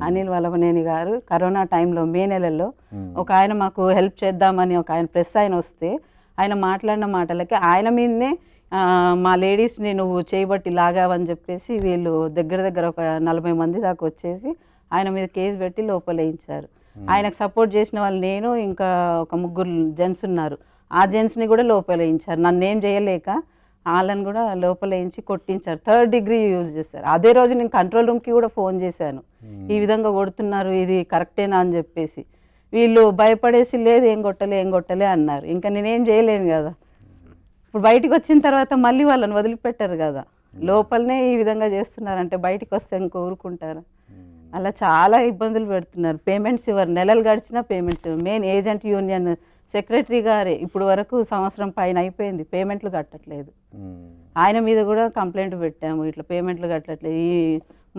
అనిల్ వల్లభనేని గారు కరోనా టైంలో మే నెలలో ఒక ఆయన మాకు హెల్ప్ చేద్దామని ఒక ఆయన ప్రెస్ ఆయన వస్తే ఆయన మాట్లాడిన మాటలకి ఆయన మీదనే మా లేడీస్ని నువ్వు చేయబట్టి లాగావని చెప్పేసి వీళ్ళు దగ్గర దగ్గర ఒక 40 మంది దాకా వచ్చేసి ఆయన మీద కేసు పెట్టి లోపలేయించారు. ఆయనకు సపోర్ట్ చేసిన వాళ్ళు నేను ఇంకా ఒక 3 జెంట్స్ ఉన్నారు. ఆ జెంట్స్ని కూడా లోపలేయించారు. నన్ను ఏం చేయలేక వాళ్ళని కూడా లోపలేయించి కొట్టించారు. 3rd డిగ్రీ యూజ్ చేశారు. అదే రోజు నేను కంట్రోల్ రూమ్కి కూడా ఫోన్ చేశాను, ఈ విధంగా కొడుతున్నారు, ఇది కరెక్టేనా అని చెప్పేసి. వీళ్ళు భయపడేసి లేదు ఏం కొట్టలే అన్నారు. ఇంకా నేనేం చేయలేను కదా. ఇప్పుడు బయటకు వచ్చిన తర్వాత మళ్ళీ వాళ్ళని వదిలిపెట్టారు కదా. లోపలనే ఈ విధంగా చేస్తున్నారంటే బయటకు వస్తే ఇంక ఊరుకుంటారా? అలా చాలా ఇబ్బందులు పెడుతున్నారు. పేమెంట్స్ ఇవ్వరు, నెలలు గడిచినా పేమెంట్స్ ఇవ్వరు. మెయిన్ ఏజెంట్ యూనియన్ సెక్రటరీ గారే ఇప్పుడు వరకు సంవత్సరం పైన అయిపోయింది, పేమెంట్లు కట్టట్లేదు. ఆయన మీద కూడా కంప్లైంట్ పెట్టాము, ఇట్లా పేమెంట్లు కట్టట్లేదు. ఈ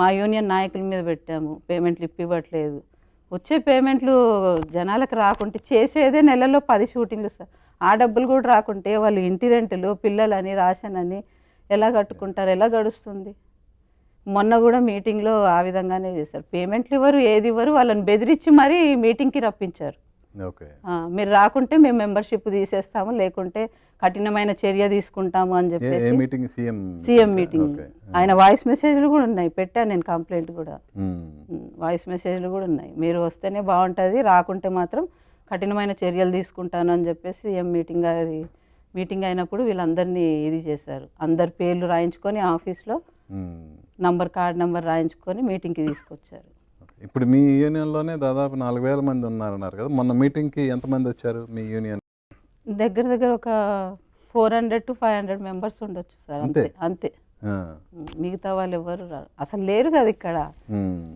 మా యూనియన్ నాయకుల మీద పెట్టాము, పేమెంట్లు ఇప్పివ్వట్లేదు. వచ్చే పేమెంట్లు జనాలకు రాకుంటే చేసేదే నెలలో 10 షూటింగ్లు సార్. ఆ డబ్బులు కూడా రాకుంటే వాళ్ళు ఇంటి రెంటులు, పిల్లలని, రాషన్ అని ఎలా కట్టుకుంటారు, ఎలా గడుస్తుంది? మొన్న కూడా మీటింగ్లో ఆ విధంగానే చేశారు. పేమెంట్లు ఇవ్వరు, ఏది ఇవ్వరు, వాళ్ళని బెదిరించి మరీ మీటింగ్కి రప్పించారు. మీరు రాకుంటే మేము మెంబర్షిప్ తీసేస్తాము, లేకుంటే కఠినమైన చర్య తీసుకుంటాము అని చెప్పేసి సీఎం మీటింగ్. ఆయన వాయిస్ మెసేజ్లు కూడా ఉన్నాయి, పెట్టాను నేను కంప్లైంట్ కూడా. వాయిస్ మెసేజ్లు కూడా ఉన్నాయి, మీరు వస్తేనే బాగుంటుంది, రాకుంటే మాత్రం కఠినమైన చర్యలు తీసుకుంటాను అని చెప్పేసి సీఎం మీటింగ్ అయినప్పుడు వీళ్ళందరినీ ఇది చేశారు. అందరి పేర్లు రాయించుకొని ఆఫీస్లో కార్డ్ నెంబర్ రాయించుకొని మీటింగ్కి తీసుకొచ్చారు. ఇప్పుడు మీ యూనియన్లోనే దాదాపు 4000 మంది ఉన్నారన్నారు కదా, మొన్న మీటింగ్కి ఎంతమంది వచ్చారు మీ యూనియన్? దగ్గర దగ్గర ఒక 400 to 500 మెంబర్స్ ఉండొచ్చు సార్, అంతే. మిగతా వాళ్ళు ఎవరు అసలు లేరు కదా ఇక్కడ.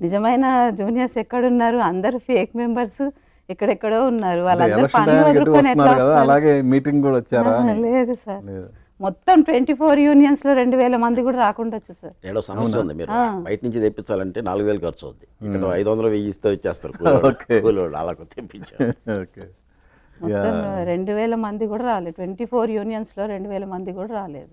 నిజమైన జూనియర్స్ ఎక్కడున్నారు? అందరు ఫేక్ మెంబర్స్ ఎక్కడెక్కడో ఉన్నారు. వాళ్ళందరూ పనులు వదులుకొని ఎట్లా వస్తారు? లేదు సార్, మొత్తం 24 యూనియన్స్ లో 2000 మంది కూడా రాకుండా వచ్చు సార్. ఏడో సమస్య ఉంది, మీరు బయట నుంచి తెప్పించాలంటే 4000 ఖర్చు అవుద్ది. ఇక్కడ 500 1000 ఇస్తే వచ్చేస్తారు అలా తెప్పించారు. మొత్తం 2000 మంది కూడా రాలేదు. 24 యూనియన్స్ లో 2000 మంది కూడా రాలేదు.